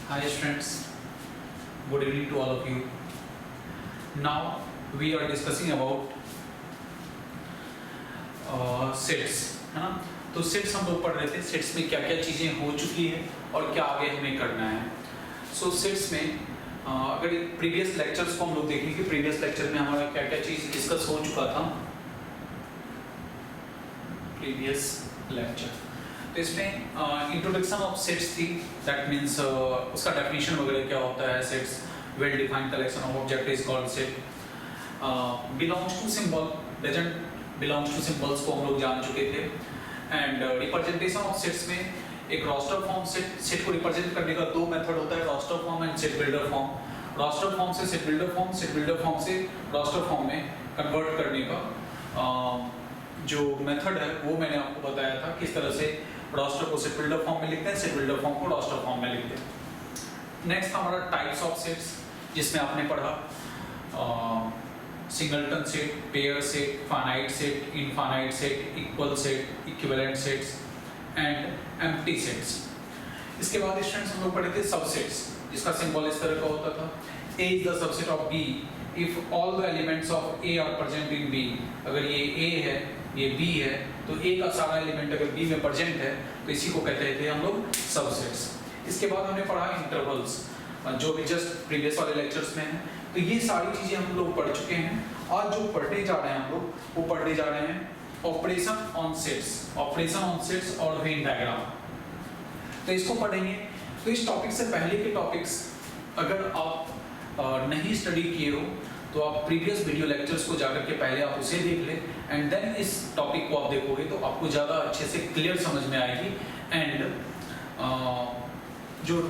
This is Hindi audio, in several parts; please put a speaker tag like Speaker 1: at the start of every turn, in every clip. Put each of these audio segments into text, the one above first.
Speaker 1: Hi students, good evening to all of you. Now we are discussing about sets, है ना। तो सेट्स हम लोग पढ़ रहे थे, सेट्स में क्या क्या चीज़ें हो चुकी है और क्या आगे हमें करना है। सो सेट्स में अगर प्रीवियस लेक्चर्स को हम लोग देखें कि प्रीवियस लेक्चर में हमारा क्या क्या चीज़ डिस्कस हो चुका था प्रीवियस लेक्चर। तो इसमें इंट्रोडक्शन ऑफ सेट्स थी, दैट मीन्स उसका डेफिनेशन वगैरह क्या होता है। Sets well defined collection of object is called set, belongs to symbol, doesn't belongs to symbols को हम लोग जान चुके थे। एंड रिप्रेजेंटेशन ऑफ सेट्स में एक रोस्टर फॉर्म सेट को रिप्रेजेंट करने का दो मेथड होता है, roster form and set builder form. Roster form से set builder form, set builder form से रोस्टर फॉर्म में कन्वर्ट करने का जो मेथड है वो मैंने आपको बताया था, किस तरह से रोस्टर को सेट बिल्डर फॉर्म में लिखते हैं, सेट बिल्डर फॉर्म को रोस्टर फॉर्म में लिखते हैं। नेक्स्ट हमारा टाइप्स ऑफ सेट्स, जिसमें आपने पढ़ा singleton set, pair set, finite set, infinite set, equal set, equivalent sets and empty sets. इसके बाद स्टूडेंट्स हम लोग पढ़े थे सबसेट्स, जिसका सिंबल इस तरह का होता था, A is the subset of B if all the elements of A are present in B। अगर ये A है, ये B है, तो A का सारा एलिमेंट अगर B में प्रेजेंट है तो इसी को कहते थे हम लोग सबसेट्स। इसके बाद हमने पढ़ा इंटरवल्स, जो भी जस्ट प्रीवियस वाले लेक्चर्स में है। तो ये सारी चीजें हम लोग पढ़ चुके हैं। आज जो पढ़ने जा रहे हैं हम लोग, वो पढ़ने जा रहे हैं operation on sets, operation on sets और वेन डायग्राम। तो इसको पढ़ेंगे। तो इस टॉपिक से पहले के टॉपिक्स अगर आप नहीं स्टडी किए हो तो आप प्रीवियस वीडियो लेक्चर्स को जाकर के पहले आप उसे देख लें, एंड देन इस टॉपिक को आप देखोगे तो आपको ज़्यादा अच्छे से क्लियर समझ में आएगी। एंड जो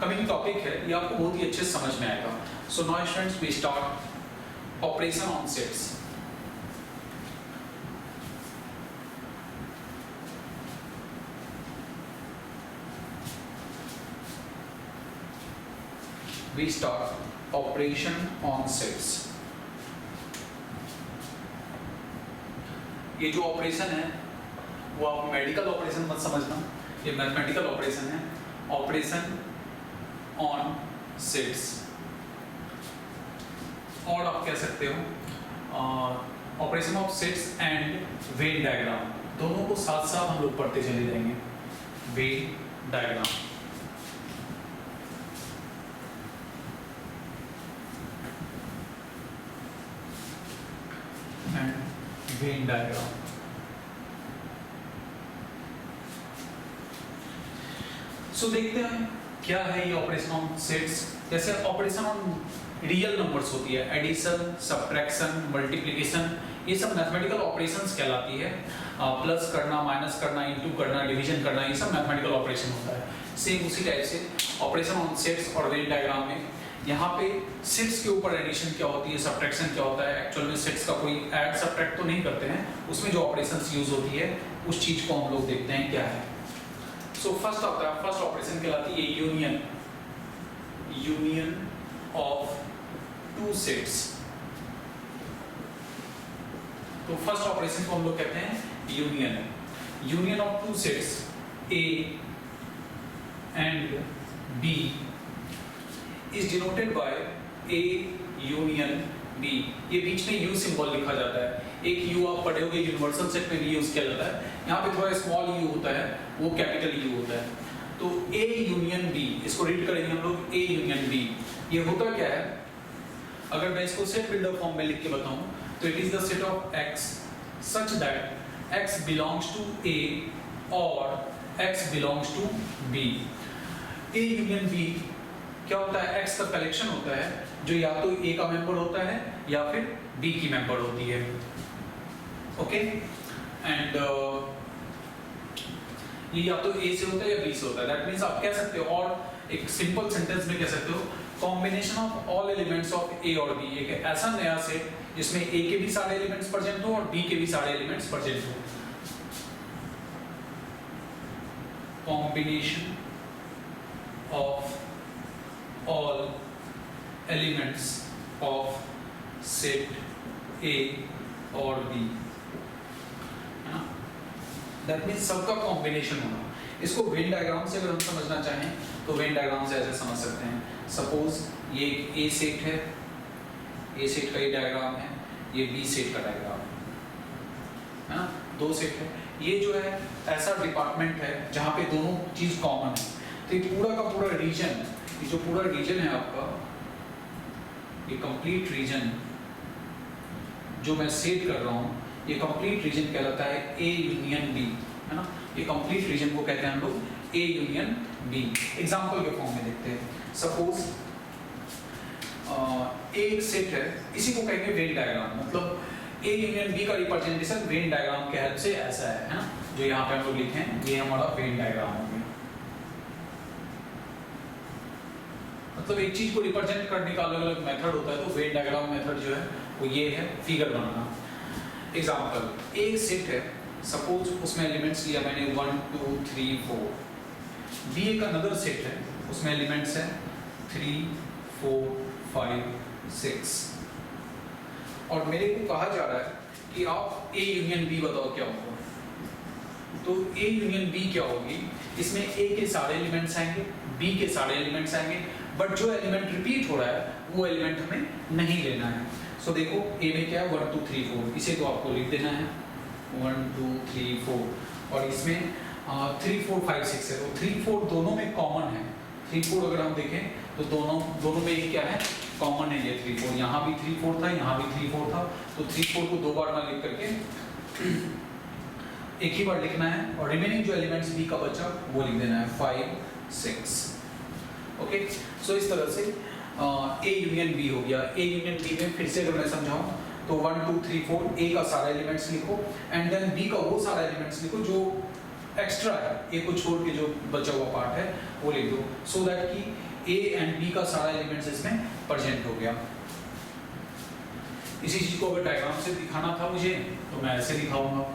Speaker 1: कमिंग टॉपिक है ये आपको बहुत ही अच्छे से समझ में आएगा। So now students we start operation on sets. We start operation on sets। ये जो ऑपरेशन है वो आप मेडिकल ऑपरेशन मत समझना, ये मैथमेटिकल ऑपरेशन है। ऑपरेशन ऑन सेट्स, और आप कह सकते हो operation of sets and Venn diagram, दोनों को साथ साथ हम लोग पढ़ते चले जाएंगे। Venn diagram, Venn diagram. So देखते हैं क्या है ये ऑपरेशन ऑन सेट्स। जैसे ऑपरेशन ऑन रियल नंबर्स होती है, एडिशन, सब्ट्रैक्शन, मल्टीप्लिकेशन, ये सब मैथमेटिकल ऑपरेशंस कहलाती है। प्लस करना, माइनस करना, इनटू करना, डिवीजन करना, ये सब मैथमेटिकल ऑपरेशन होता है। सेम उसी टाइप से ऑपरेशन ऑन सेट्स और वेन डायग्राम में यहाँ पे सेट्स के ऊपर एडिशन क्या होती है, सब्ट्रैक्शन क्या होता है। एक्चुअल में सेट्स का कोई ऐड सब्ट्रैक्ट तो नहीं करते हैं, उसमें जो ऑपरेशंस यूज होती है उस चीज को हम लोग देखते हैं क्या है। सो फर्स्ट आता है, फर्स्ट ऑपरेशन कहलाती है union, union of two sets. तो फर्स्ट ऑपरेशन को हम लोग कहते हैं union. Union of two sets A and B is denoted by A union B। ये बीच में U सिंबल लिखा जाता है। एक U आप पढ़े होंगे यूनिवर्सल सेट में भी यूज किया जाता है, यहाँ पे थोड़ा स्मॉल u होता है, वो कैपिटल U होता है। तो A यूनियन B, इसको रीड करेंगे हम लोग A यूनियन B। ये होता क्या है, अगर मैं इसको सेट बिल्डर फॉर्म में लिख के बताऊं तो it is the set of X such that X belongs to A और X belongs to B। A union B क्या होता है, X का कलेक्शन होता है जो या तो A का मेंबर होता है या फिर B की मेंबर होती है। ओके, एंड ये या तो A से होता है या B से होता है। दैट मींस आप कह सकते हो, और एक सिंपल सेंटेंस में कह सकते हो, combination of all elements of A और B। एक ऐसा नया सेट जिसमें A के भी सारे एलिमेंट्स प्रेजेंट हो और B के भी सारे एलिमेंट्स प्रेजेंट हो। Combination of all elements of set A और B, है ना। दैट मीन्स सबका कॉम्बिनेशन होना। इसको वेन डायग्राम से अगर हम समझना चाहें तो वेन डायग्राम से ऐसे समझ सकते हैं, सपोज ये ए सेट है, ए सेट का ये डायग्राम है, ये बी सेट का डायग्राम है ना, दो सेट है। ये जो है ऐसा डिपार्टमेंट है जहाँ पे दोनों चीज कॉमन है। तो ये पूरा का पूरा रीजन, ये जो पूरा रीजन है आपका, ये कंप्लीट रीजन जो मैं सेट कर रहा हूँ, ये कंप्लीट रीजन कहलाता है ए यूनियन बी, है ना। ये कंप्लीट रीजन को कहते हैं हम लोग ए यूनियन बी। एग्जांपल के फॉर्म में देखते हैं, सपोज एक सेट है, इसी को कहेंगे वेन डायग्राम। मतलब ए यूनियन बी का रिप्रेजेंटेशन वेन डायग्राम के हेल्प से ऐसा है ना, जो यहाँ पे हम लोग लिखे हैं, ये हमारा वेन डायग्राम हो गया। मतलब एक चीज को रिप्रेजेंट करने का अलग अलग मेथड होता है, तो वेन डायग्राम मेथड जो है वो ये है, फिगर बनाना। एग्जांपल, एक सेट है, सपोज उसमें एलिमेंट्स लिया मैंने 1 2 3 4। बी एक अनदर सेट है, उसमें एलिमेंट्स है 3 4 5 6। और मेरे को कहा जा रहा है कि आप ए यूनियन बी बताओ क्या होगा। तो ए यूनियन बी क्या होगी, इसमें ए के सारे एलिमेंट्स आएंगे, बी के सारे एलिमेंट्स आएंगे, बट जो एलिमेंट रिपीट हो रहा है वो एलिमेंट हमें नहीं लेना है। सो देखो ए में क्या है 1 2 3 4, इसे तो आपको लिख देना है 1 2 3 4, और इसमें 3 4 5 6 है, तो 3 4 दोनों में कॉमन है। 3 4 अगर हम देखें तो दोनों में ये क्या है, कॉमन है ये 3 4। यहाँ भी 3 4 था, यहाँ भी 3 4 था, तो 3 4 को 2 बार ना लिख करके एक ही बार लिखना है, और रिमेनिंग जो एलिमेंट्स बी का बचा वो लिख देना है 5 6। ओके, सो इस तरह से ए यूनियन बी हो गया। ए यूनियन बी में फिर से अगर मैं समझाऊं तो 1 2 3 4 ए का सारा एलिमेंट्स लिखो, एंड देन बी का वो सारा एलिमेंट्स लिखो जो एक्स्ट्रा है, ए को छोड़ के जो बचा हुआ पार्ट है वो लिख दो, सो दैट कि ए एंड बी का सारा एलिमेंट्स इसमें प्रेजेंट हो गया। इसी चीज को अगर डायग्राम से दिखाना था मुझे तो मैं ऐसे दिखाऊंगा,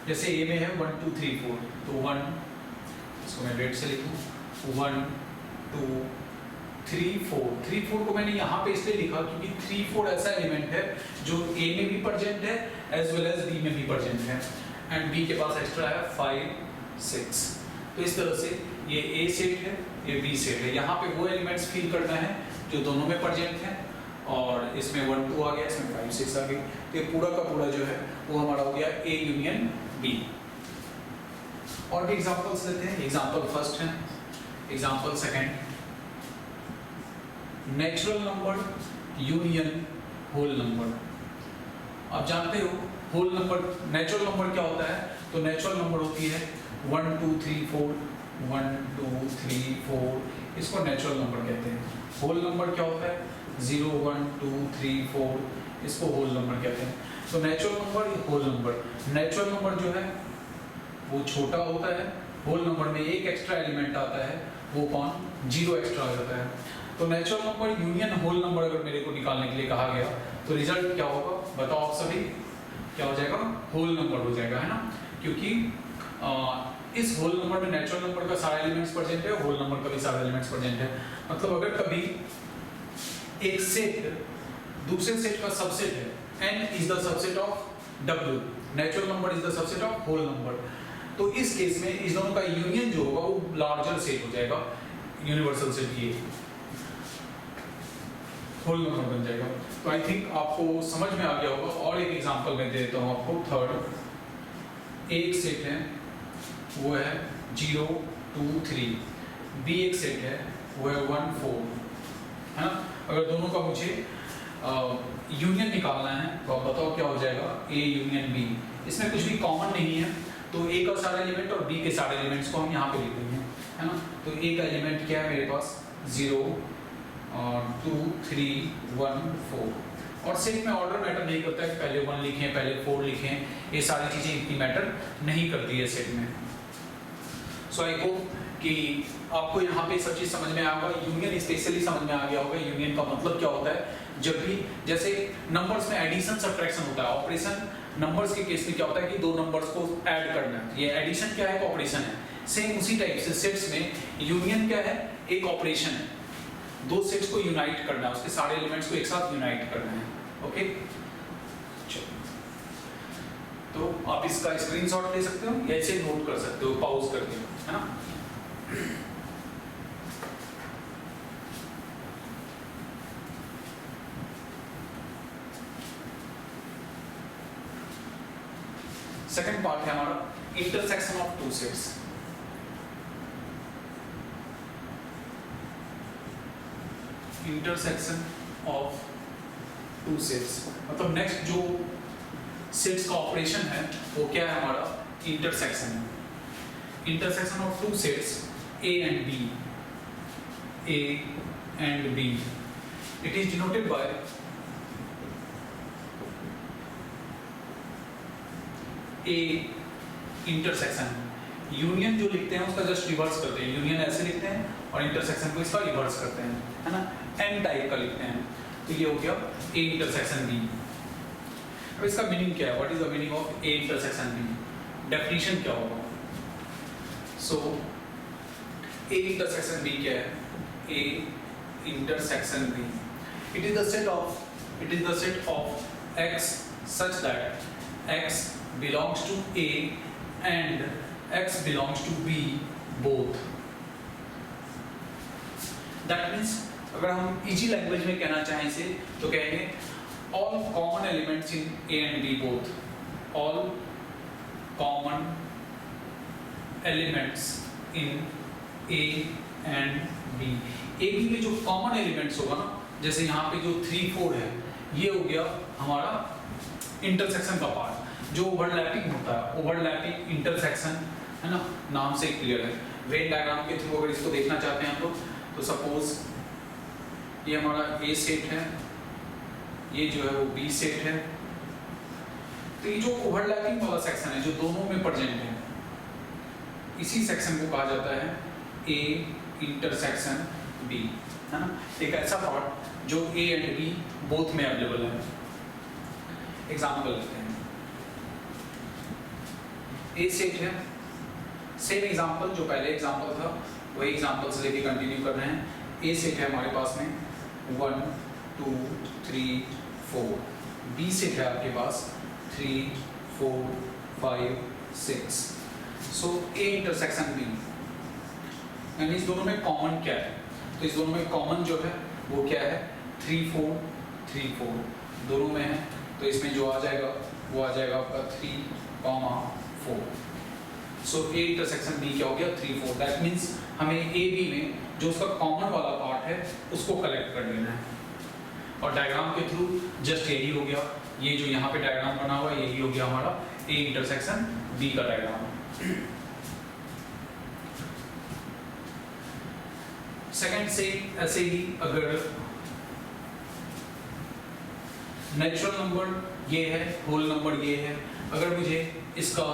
Speaker 1: जैसे ए में है 1 2 3 4, तो 1, इसको मैं रेड से लिखूं 1 2 3 4। 3 4 को मैंने यहाँ पे इसलिए लिखा क्योंकि 3 4 ऐसा एलिमेंट है जो ए में भी प्रेजेंट है एज वेल एज बी में भी प्रेजेंट है, एंड बी के पास एक्स्ट्रा है 5 6। तो इस तरह से ये ए सेट है, ये बी सेट है। यहाँ पे वो एलिमेंट्स फिल करना है जो दोनों में प्रेजेंट है, और इसमें 1 2 आ गया, इसमें 5 6 आ गई। तो ये पूरा का पूरा जो है वो हमारा हो गया ए यूनियन बी। और भी एग्जांपल्स लेते हैं। एग्जांपल फर्स्ट है, example second, natural number union whole number. आप जानते हो होल नंबर, नेचुरल नंबर क्या होता है, तो नेचुरल नंबर होती है 1 2 3 4, 1 2 3 4, इसको नेचुरल नंबर कहते हैं। होल नंबर क्या होता है 0 1 2 3 4, इसको होल नंबर कहते हैं। तो natural number, whole number. Natural number जो है वो छोटा होता है, होल नंबर में एक एक्स्ट्रा एलिमेंट आता है, वो कौन, 0 एक्स्ट्रा आ जाता है। तो natural number union whole number अगर मेरे को निकालने के लिए कहा गया तो रिजल्ट क्या होगा बताओ आप सभी, क्या हो जाएगा, होल नंबर हो जाएगा, है ना। क्योंकि इस होल नंबर में नेचुरल नंबर का सारा एलिमेंट्स प्रेजेंट है, होल नंबर का भी सारा एलिमेंट्स प्रेजेंट है। मतलब अगर कभी एक सेट दूसरे सेट का सबसेट है, n is the subset of w, natural number is the subset of whole number, तो इस केस में इस दोनों का यूनियन जो होगा वो लार्जर सेट हो जाएगा, यूनिवर्सल सेट ये होल नंबर बन जाएगा। तो आई थिंक आपको समझ में आ गया होगा। और एक एग्जांपल मैं देता हूँ आपको, थर्ड। एक सेट है वो है 0 2 3, बी एक सेट है वो है 1 4, है ना। अगर दोनों का मुझे यूनियन निकालना है तो आप बताओ क्या हो जाएगा, ए यूनियन बी। इसमें कुछ भी कॉमन नहीं है, तो ए का सारा एलिमेंट और बी के सारे एलिमेंट्स को हम यहाँ पे लिख देंगे, है ना। तो ए का एलिमेंट क्या है मेरे पास 0 2 3 1 4, और सेट में ऑर्डर मैटर नहीं करता है, पहले 1 लिखें पहले 4 लिखें, ये सारी चीज़ें इतनी मैटर नहीं करती है सेट में। सो आई होप कि आपको यहाँ पे सब चीज़ समझ में आया होगा, यूनियन स्पेशली समझ में आ गया होगा। यूनियन का मतलब क्या होता है, जब भी जैसे नंबर्स में एडिशन सब्ट्रैक्शन होता है, ऑपरेशन नंबर्स के केस में क्या होता है कि दो नंबर्स को ऐड करना है, ये एडिशन क्या है, ऑपरेशन है। सेम उसी टाइप से सेट्स में यूनियन क्या है, एक ऑपरेशन है, दो सेट्स को यूनाइट करना है, उसके सारे एलिमेंट्स को एक साथ यूनाइट करना है। ओके, तो आप इसका स्क्रीनशॉट ले सकते हो या इसे नोट कर सकते हो पॉज करके, है ना। सेकंड पार्ट है हमारा intersection of two sets. Intersection of two sets मतलब नेक्स्ट जो सेट्स का ऑपरेशन है वो क्या है हमारा इंटरसेक्शन है। Intersection of two sets A and B, A and B, it is denoted by A intersection। Union जो लिखते हैं उसका जस्ट रिवर्स करते हैं, यूनियन ऐसे लिखते हैं और इंटरसेक्शन को इसका रिवर्स करते हैं, है ना, एन टाइप का लिखते हैं। तो ये हो गया A इंटरसेक्शन B। अब इसका मीनिंग क्या है, what is the meaning of A intersection B? Definition क्या होगा? सो A intersection B क्या है? A intersection B, it is the set of X such that X belongs to A and X belongs to B both। That means अगर हम इजी लैंग्वेज में कहना चाहें इसे तो कहेंगे all common elements in A and B both, all common elements in A and B। A B में जो कॉमन एलिमेंट्स होगा ना, जैसे यहाँ पे जो 3 4 है, ये हो गया हमारा इंटरसेक्शन का पार्ट। जो ओवरलैपिंग होता है, ओवरलैपिंग इंटरसेक्शन, है ना, नाम से क्लियर है। वेन डायग्राम के थ्रू अगर इसको देखना चाहते हैं हम लोग तो सपोज ये हमारा A सेट है, ये जो है वो B सेट है। तो ये जो ओवरलैपिंग वाला सेक्शन है जो दोनों में प्रेजेंट है, इसी सेक्शन को कहा जाता है A इंटरसेक्शन B, है ना। एक ऐसा पार्ट जो A एंड B बोथ में अवेलेबल है। एग्जाम्पल लेते हैं, A सेट है, सेम एग्जाम्पल जो पहले एग्जाम्पल था वही एग्जाम्पल से लेके कंटिन्यू कर रहे हैं। A सेट है हमारे पास में 1 2 3 4, B सेट है आपके पास 3 4 5 6। सो A इंटरसेक्शन B, यानी इस दोनों में कॉमन क्या है? तो इस दोनों में कॉमन जो है वो क्या है 3 4 3 4 दोनों में है। तो इसमें जो आ जाएगा वो आ जाएगा आपका 3, 4। सो A इंटरसेक्शन B क्या हो गया 3 4। दैट मीन्स हमें A B में जो उसका कॉमन वाला पार्ट है उसको कलेक्ट कर लेना है। और डायग्राम के थ्रू जस्ट यही हो गया, ये जो यहाँ पे डायग्राम बना हुआ है यही हो गया हमारा A इंटरसेक्शन B का डायग्राम। सेकंड से ऐसे ही अगर नेचुरल नंबर ये है, होल नंबर ये है, अगर मुझे इसका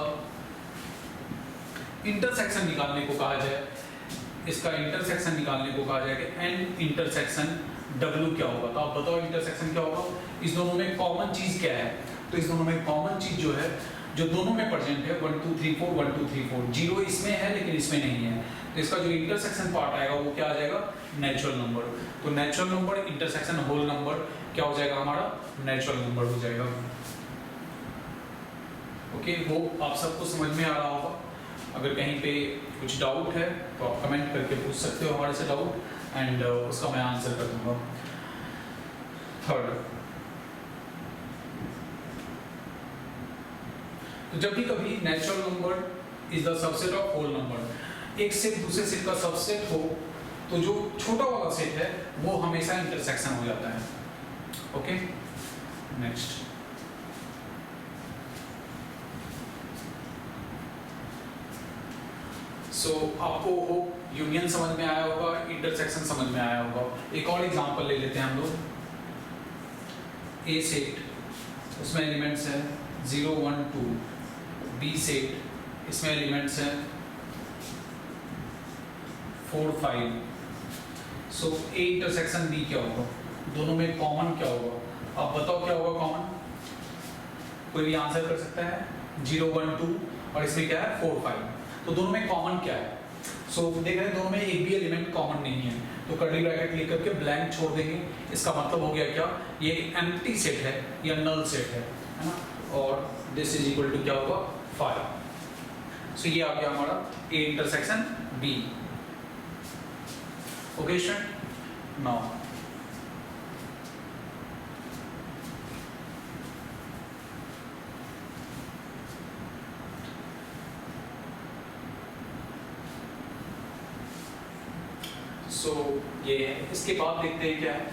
Speaker 1: इंटरसेक्शन निकालने को कहा जाए, इसका इंटरसेक्शन निकालने को कहा जाए कि n इंटरसेक्शन W क्या होगा, तो आप बताओ इंटरसेक्शन क्या होगा? इस दोनों में कॉमन चीज क्या है? तो इस दोनों में कॉमन चीज जो है जो दोनों में प्रेजेंट है 1 2 3 4 1 2 3 4, 0 इसमें है लेकिन इसमें नहीं है। तो इसका जो इंटरसेक्शन पार्ट आएगा वो क्या आ जाएगा नेचुरल नंबर। तो natural number intersection whole number क्या हो जाएगा हमारा नेचुरल नंबर हो जाएगा। ओके, वो आप सबको समझ में आ रहा होगा। अगर कहीं पे कुछ डाउट है तो आप कमेंट करके पूछ सकते हो हमारे से डाउट, एंड उसका मैं आंसर कर दूंगा। थर्ड, तो जब भी कभी natural number is the subset of whole number, एक सेट दूसरे सेट का सबसेट हो तो जो छोटा वाला सेट है वो हमेशा इंटरसेक्शन हो जाता है। ओके, नेक्स्ट, सो आपको यूनियन समझ में आया होगा, इंटरसेक्शन समझ में आया होगा। एक और एग्जांपल ले लेते हैं हम लोग। ए सेट, उसमें एलिमेंट्स हैं 0 1 2। बी सेट, इसमें एलिमेंट्स हैं 4 5। सो ए इंटरसेक्शन बी क्या होगा? दोनों में कॉमन क्या होगा? आप बताओ क्या होगा कॉमन? कोई भी आंसर कर सकता है? 0 1 2 और इसमें क्या है 4 5। तो दोनों में कॉमन क्या है? सो देख रहे हैं दोनों में एक भी एलिमेंट कॉमन नहीं है, तो कर्ली ब्रैकेट लेकर के ब्लैंक छोड़ देंगे। इसका मतलब हो गया क्या, ये एम्प्टी सेट है या नल सेट है ना। और दिस इज इक्वल टू क्या होगा 5। सो ये आ गया हमारा A intersection B. Okay, student? Now, so ये है। इसके बाद देखते हैं क्या है।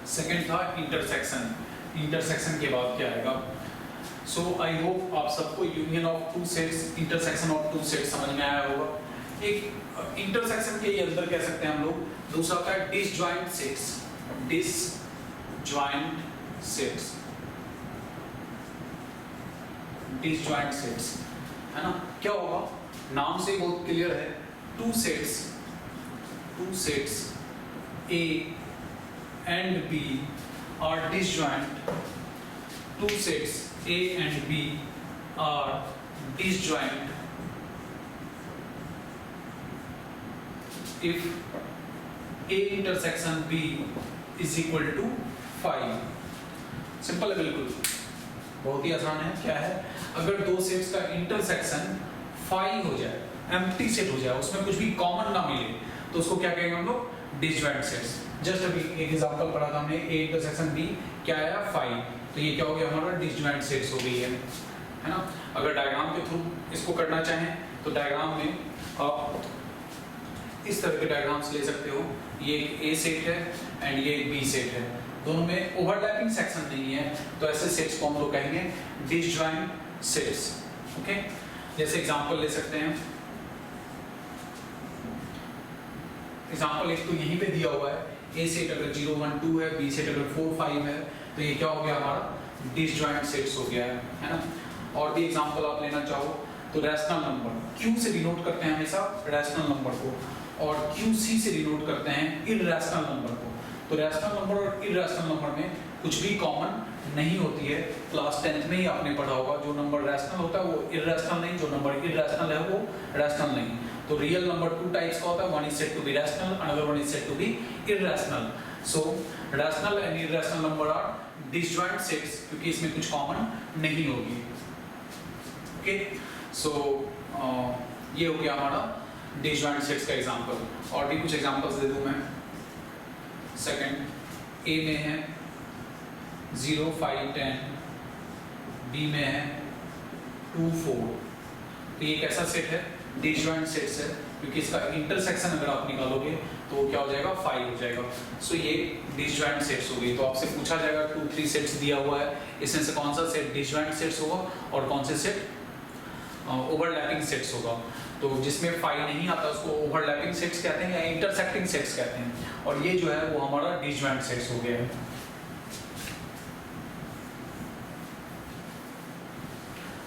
Speaker 1: सेकंड था इंटरसेक्शन। इंटरसेक्शन के बाद क्या आएगा? सो आई होप आप सबको union of two sets, intersection of two sets समझ में आया होगा। एक इंटरसेक्शन के ये अंदर कह सकते हैं हम लोग। दूसरा होता है disjoint sets. Disjoint sets, disjoint sets, है ना? क्या होगा? नाम से बहुत क्लियर है। Two sets A and B are disjoint. Two sets A and B are disjoint if A intersection B is equal to 5. Simple है बिल्कुल, बहुत ही आसान है। क्या है? अगर दो सेट्स का इंटरसेक्शन 5 हो जाए, एम्प्टी सेट हो जाए, उसमें कुछ भी कॉमन ना मिले, तो उसको क्या कहेंगे हम लोग? Disjoint sets. जस्ट अभी एक एग्जांपल पढ़ा था हमने, A इंटरसेक्शन B क्या आया? 5। तो ये क्या हो गया हमारा? डिसजॉइंट सेट्स हो गई है ना? अगर डायग्राम के थ्रू इसको करना चाहें तो डायग्राम में आप इस तरह के डायग्राम्स ले सकते हो। ये एक A सेट है एंड ये एक B सेट है, दोनों में ओवरलैपिंग सेक्शन नहीं है, तो ऐसे सेट्स को हम लोग कहेंगे डिसजॉइंट सेट्स। ओके, जैसे एग्जांपल ले सकते हैं। एग्जाम्पल एक तो यहीं पे दिया हुआ है। ए सेट अगर 0 1 2 है, बी सेट अगर 4 5 है, तो ये क्या हो गया हमारा? डिसजॉइंट सेट्स हो गया है ना? और भी एग्जांपल आप लेना चाहो तो रैशनल नंबर, क्यू से डिनोट करते हैं हमेशा रैशनल नंबर को, और क्यूसी से डिनोट करते हैं इरैशनल नंबर को। तो रैशनल नंबर और इरैशनल नंबर में कुछ भी कॉमन नहीं होती है। क्लास 10th में ही आपने पढ़ा होगा, जो नंबर रैशनल होता है वो इरैशनल नहीं, जो नंबर इरैशनल है वो रैशनल नहीं। तो रियल नंबर 2 टाइप्स का होता है, one is said to be rational, another one is said to be irrational. So rational and irrational number are disjoint sets, क्योंकि इसमें कुछ कॉमन नहीं होगी। ओके, सो ये हो गया हमारा डिसजॉइंट सेट्स का एग्जांपल। और भी कुछ एग्जांपल्स दे दूं मैं। सेकंड, ए में है 0 5 10, बी में है 2 4। तो ये कैसा सेट है? डिसजॉइंट सेट्स है, क्योंकि इसका इंटरसेक्शन अगर आप निकालोगे तो क्या हो जाएगा? 5 हो जाएगा। सो ये डिसजॉइंट सेट्स हो गई। तो आपसे पूछा जाएगा 2 3 सेट्स दिया हुआ है, इसमें से कौन सा सेट डिसजॉइंट सेट्स होगा और कौन से सेट ओवरलैपिंग सेट्स होगा। तो जिसमें 5 नहीं आता उसको ओवरलैपिंग सेट्स कहते हैं या इंटरसेक्टिंग सेट्स कहते हैं, और ये जो है वो हमारा डिसजॉइंट सेट्स हो गया है।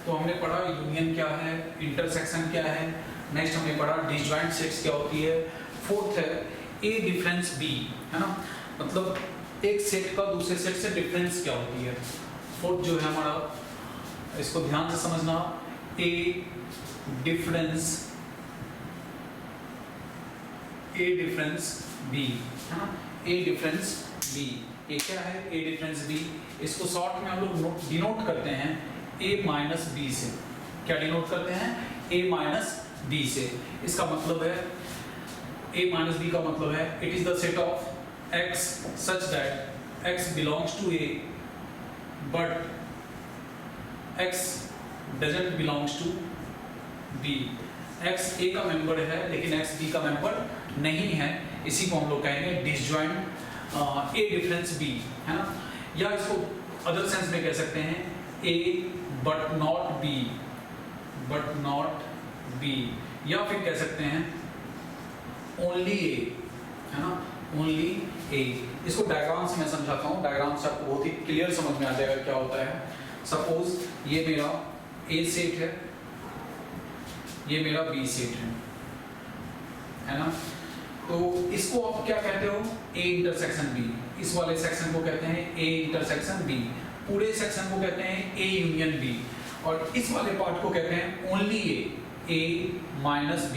Speaker 1: तो हमने पढ़ा यूनियन क्या है, इंटरसेक्शन क्या है। नेक्स्ट हमने पढ़ा डिसजॉइंट सेट्स क्या होती है। फोर्थ है ए डिफरेंस बी, है ना? मतलब एक सेट का दूसरे सेट से डिफरेंस क्या होती है। फोर्थ जो है हमारा, इसको ध्यान से समझना, ए डिफरेंस बी, है ना? ए डिफरेंस बी, ये क्या है? ए डिफरेंस बी। इसको शॉर्ट में हम लोग डिनोट करते हैं a माइनस बी से। क्या डिनोट करते हैं? a माइनस बी से। इसका मतलब है a माइनस बी का मतलब है it is the set of x such that x belongs to a but x doesn't belongs to b। x a का मेंबर है लेकिन x b का मेंबर नहीं है, इसी को हम लोग कहेंगे डिसजॉइंट a डिफरेंस b, है ना? या इसको अदर सेंस में कह सकते हैं a बट नॉट b, या फिर कह सकते हैं ओनली a, है ना? Only a। इसको डायग्राम से मैं समझाता हूँ, डायग्राम से आपको बहुत ही क्लियर समझ में आ जाएगा क्या होता है। सपोज ये मेरा a सेट है, ये मेरा b सेट है ना? तो इसको आप क्या कहते हो? a intersection b। इस वाले सेक्शन को कहते हैं a इंटरसेक्शन b, पूरे सेक्शन को कहते हैं A यूनियन B, और इस वाले पार्ट को कहते हैं only A minus B।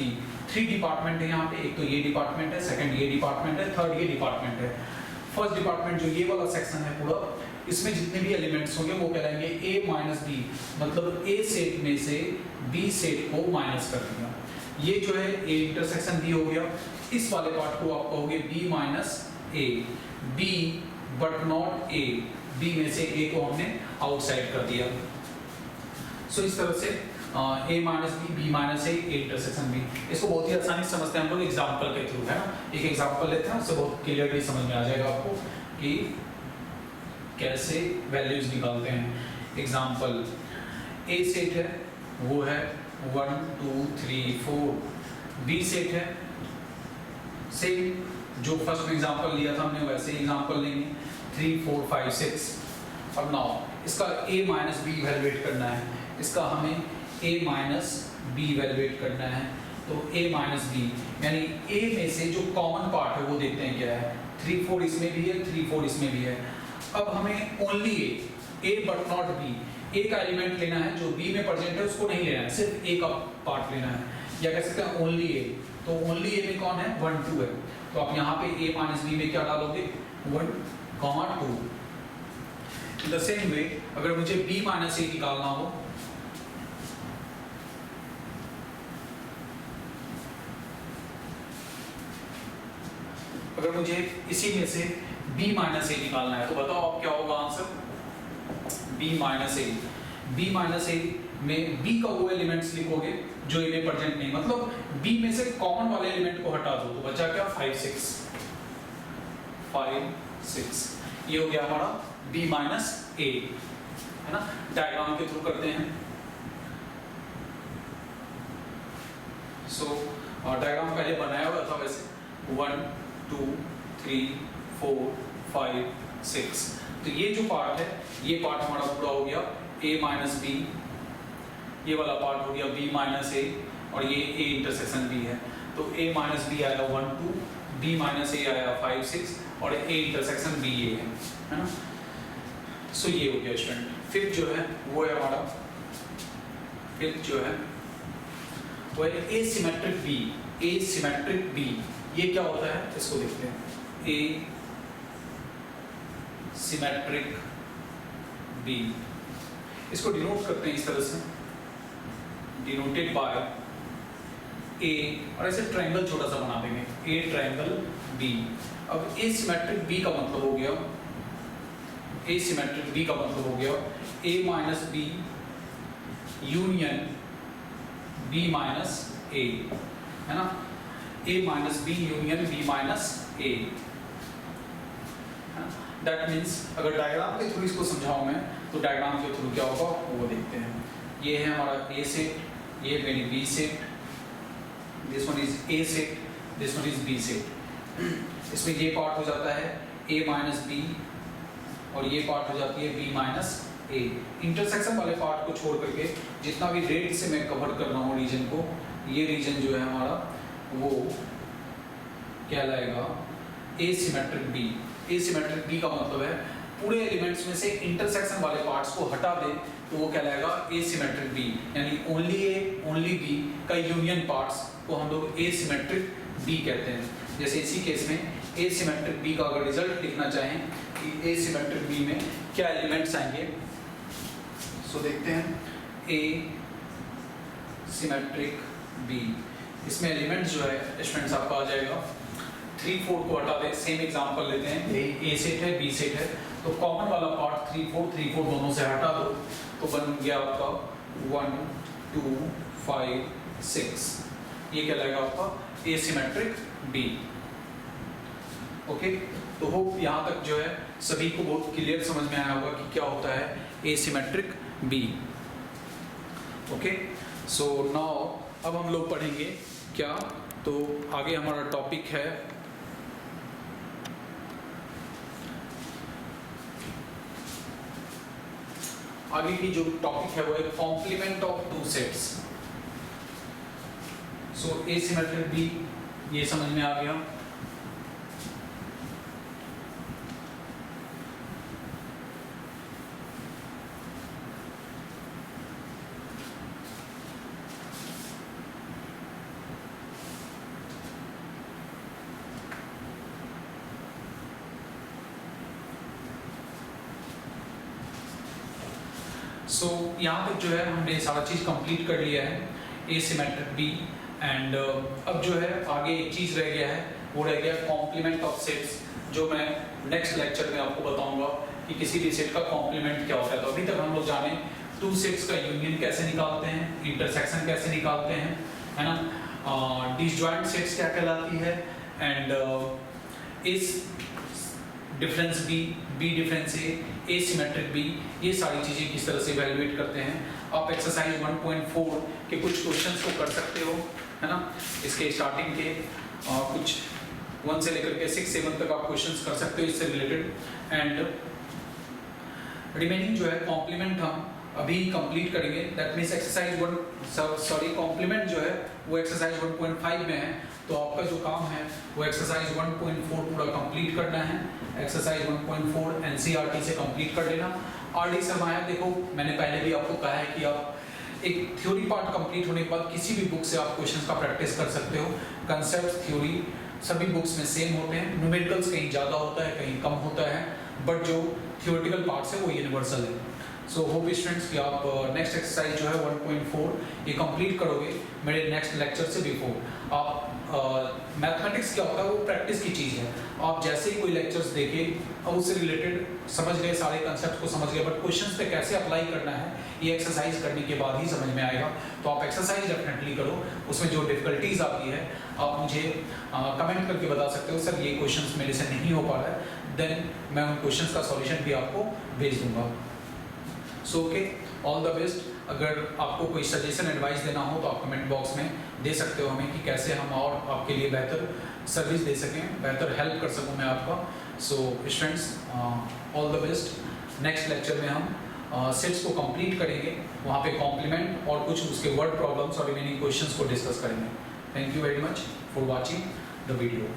Speaker 1: 3 department है यहाँ पे, एक तो ये डिपार्टमेंट है, सेकंड ये डिपार्टमेंट है, थर्ड ये डिपार्टमेंट है। फर्स्ट डिपार्टमेंट जो ये वाला सेक्शन है पूरा, इसमें जितने भी एलिमेंट्स होंगे वो कहलाएंगे A माइनस B, मतलब A सेट में से B सेट को माइनस कर दिया। ये जो है A इंटरसेक्शन B हो गया। इस वाले पार्ट को आप कहोगे b minus A, b but not a, b में से a को हमने आउटसाइड कर दिया। सो इस तरह से a minus B, B minus A, intersection B. इसको बहुत ही आसानी से समझते हैं हम लोग एग्जाम्पल के थ्रू, है ना। एक एग्जाम्पल लेते हैं, उससे बहुत क्लियरली समझ में आ जाएगा आपको कि कैसे वैल्यूज निकालते हैं। एग्जाम्पल ए सेट है, वो है 1 2 3 4, बी सेट है सेम जो फर्स्ट में एग्जाम्पल लिया था हमने वैसे ही एग्जाम्पल लेंगे 3 4 5 6। अब नाउ इसका a माइनस बी इवैल्यूएट करना है, इसका हमें a माइनस बी इवैल्यूएट करना है। तो a माइनस बी यानी a में से जो कॉमन पार्ट है वो देखते हैं क्या है। 3 4 इसमें भी है, 3 4 इसमें भी है। अब हमें only a but not b, a का एलिमेंट लेना है जो b में प्रेजेंट है उसको नहीं लेना है, सिर्फ a का पार्ट लेना है, या कह सकते हैं ओनली a। तो ओनली a में कौन है 1 2 है, तो आप यहाँ पे a माइनस बी में क्या डालोगे 1 2। इन द सेम वे अगर मुझे b माइनस ए निकालना हो, अगर मुझे इसी में से b माइनस ए निकालना है तो बताओ आप क्या होगा आंसर, b माइनस ए। b माइनस ए में b का वो एलिमेंट्स लिखोगे जो a में प्रेजेंट नहीं, मतलब b में से कॉमन वाले एलिमेंट को हटा दो तो बचा क्या 5 6। ये हो गया हमारा b माइनस ए, है ना। डायग्राम के थ्रू करते हैं। सो डायग्राम पहले बनाया हुआ था वैसे 1 2 3 4 5 6। तो ये जो पार्ट है ये पार्ट हमारा पूरा हो गया a माइनस बी, ये वाला पार्ट हो गया b माइनस ए, और ये a इंटरसेक्शन b है। तो a माइनस बी आएगा 1 2, b माइनस ए आया 5 6, और a इंटरसेक्शन b ये है ना। सो ये हो गया स्टूडेंट। फिफ्थ जो है वो है हमारा, फिफ्थ जो है वो है एसिमेट्रिक बी। एसिमेट्रिक बी ये क्या होता है इसको देखते हैं। ए सिमेट्रिक बी, इसको डिनोट करते हैं इस तरह से, डिनोटेड बाय ए, और ऐसे ट्रायंगल छोटा सा बना देंगे ए ट्रायंगल बी। अब ए सिमेट्रिक बी का मतलब हो गया, ए सिमेट्रिक बी का मतलब हो गया A minus B union B minus A, है ना। A minus B union B minus A. That means अगर डायग्राम के थ्रू इसको समझाऊं मैं तो डायग्राम के थ्रू क्या होगा वो देखते हैं। ये है हमारा ए सेट, ये मेरी B set, this one is A set, this one is B set. इसमें ये पार्ट हो जाता है ए माइनस बी, और ये पार्ट हो जाती है बी माइनस ए। इंटरसेक्शन वाले पार्ट को छोड़ करके जितना भी रेड से मैं कवर कर रहा हूँ रीजन को, ये रीजन जो है हमारा वो कहलाएगा एसिमेट्रिक बी। एसिमेट्रिक बी का मतलब है पूरे एलिमेंट्स में से इंटरसेक्शन वाले पार्ट्स को हटा दे तो वो कहलाएगा एसिमेट्रिक बी, यानी ओनली ए ओनली बी का यूनियन पार्ट्स को हम लोग एसिमेट्रिक बी कहते हैं। जैसे इसी केस में एसिमेट्रिक बी का अगर रिजल्ट लिखना चाहें कि एसिमेट्रिक बी में क्या एलिमेंट्स आएंगे, सो देखते हैं ए सिमेट्रिक बी। इसमें एलिमेंट्स जो है स्टूडेंट्स आपका आ जाएगा 3 4 को हटा दें, सेम एग्जांपल लेते हैं, ए सेट है बी सेट है, तो कॉमन वाला पार्ट 3 4 दोनों से हटा दो तो बन गया आपका 1 2 5 6। ये क्या लगेगा आपका एसिमेट्रिक बी। ओके, तो होप यहाँ तक जो है सभी को बहुत क्लियर समझ में आया होगा कि क्या होता है asymmetric B. Okay, so now अब हम लोग पढ़ेंगे क्या, तो आगे हमारा टॉपिक है आगे की जो टॉपिक है वो है complement of two sets. So asymmetric B ये समझ में आ गया। सो यहाँ तक जो है हमने सारा चीज़ कंप्लीट कर लिया है एसिमेट्रिक बी। एंड अब जो है आगे एक चीज़ रह गया है, वो रह गया कॉम्प्लीमेंट ऑफ सेट्स, जो मैं नेक्स्ट लेक्चर में आपको बताऊंगा कि किसी भी सेट का कॉम्प्लीमेंट क्या होता है। तो अभी तक हम लोग जाने टू सेट्स का यूनियन कैसे निकालते हैं, इंटरसेक्शन कैसे निकालते हैं, है ना, डिसजॉइंट सेट्स क्या कहलाती है, एंड इस डिफरेंस बी डिफरेंस ए सिमेट्रिक बी, ये सारी चीज़ें किस तरह से इवैल्यूएट करते हैं। आप एक्सरसाइज 1.4 के कुछ क्वेश्चंस को कर सकते हो, है ना, इसके स्टार्टिंग के कुछ 1 से लेकर के 6-7 तक आप क्वेश्चंस कर सकते हो इससे रिलेटेड। एंड रिमेनिंग जो है कॉम्प्लीमेंट हम अभी कंप्लीट करेंगे, दैट मीन्स एक्सरसाइज कॉम्प्लीमेंट जो है वो एक्सरसाइज 1.5 में है। तो आपका जो काम है वो एक्सरसाइज 1.4 पूरा कंप्लीट करना है। एक्सरसाइज 1.4 एनसीईआरटी से कंप्लीट कर लेना। आरडी सरमाया, देखो मैंने पहले भी आपको कहा है कि आप एक थ्योरी पार्ट कंप्लीट होने के बाद किसी भी बुक से आप क्वेश्चंस का प्रैक्टिस कर सकते हो। कंसेप्ट थ्योरी सभी बुक्स में सेम होते हैं, न्यूमेरिकल्स कहीं ज़्यादा होता है कहीं कम होता है, बट जो थियोरेटिकल पार्ट्स है वो यूनिवर्सल है। सो होप स्टूडेंट्स कि आप नेक्स्ट एक्सरसाइज जो है 1.4 ये कंप्लीट करोगे मेरे नेक्स्ट लेक्चर से बिफोर। आप मैथमेटिक्स क्या होता है वो प्रैक्टिस की चीज़ है। आप जैसे ही कोई लेक्चर्स देखें और उससे रिलेटेड समझ गए, सारे कंसेप्ट को समझ गए, बट क्वेश्चंस पे कैसे अप्लाई करना है ये एक्सरसाइज करने के बाद ही समझ में आएगा। तो आप एक्सरसाइज डेफिनेटली करो, उसमें जो डिफिकल्टीज आती है आप मुझे कमेंट करके बता सकते हो, सर ये क्वेश्चंस मेरे से नहीं हो पा रहा है, देन मैं उन क्वेश्चंस का सॉल्यूशन भी आपको भेज दूंगा। So okay, all the best. अगर आपको कोई सजेशन एडवाइस देना हो तो आप कमेंट बॉक्स में दे सकते हो हमें कि कैसे हम और आपके लिए बेहतर सर्विस दे सकें, बेहतर हेल्प कर सकूं मैं आपका। So students all the best. Next lecture में हम सेट्स को कंप्लीट करेंगे, वहाँ पे कॉम्प्लीमेंट और कुछ उसके वर्ड प्रॉब्लम्स और रिमेनिंग क्वेश्चंस को डिस्कस करेंगे। Thank you very much for watching the video.